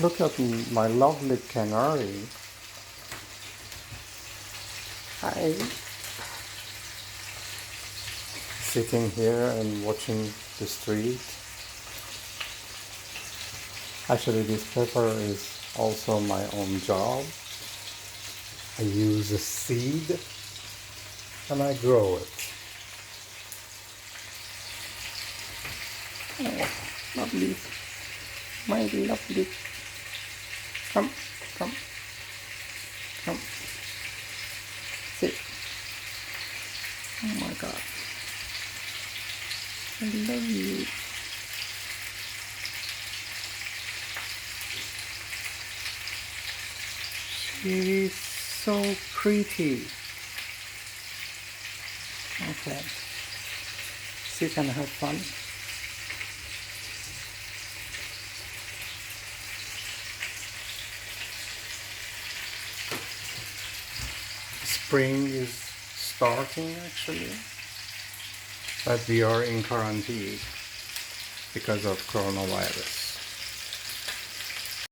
Look at my lovely canary. Hi. Sitting here and watching the street. Actually, this pepper is also my own job. I use a seed and I grow it. Oh, lovely. My lovely. Come, come, come. Sit. Oh my God. I love you. She's so pretty. Okay. Sit and have fun. Spring is starting actually, but we are in quarantine because of coronavirus.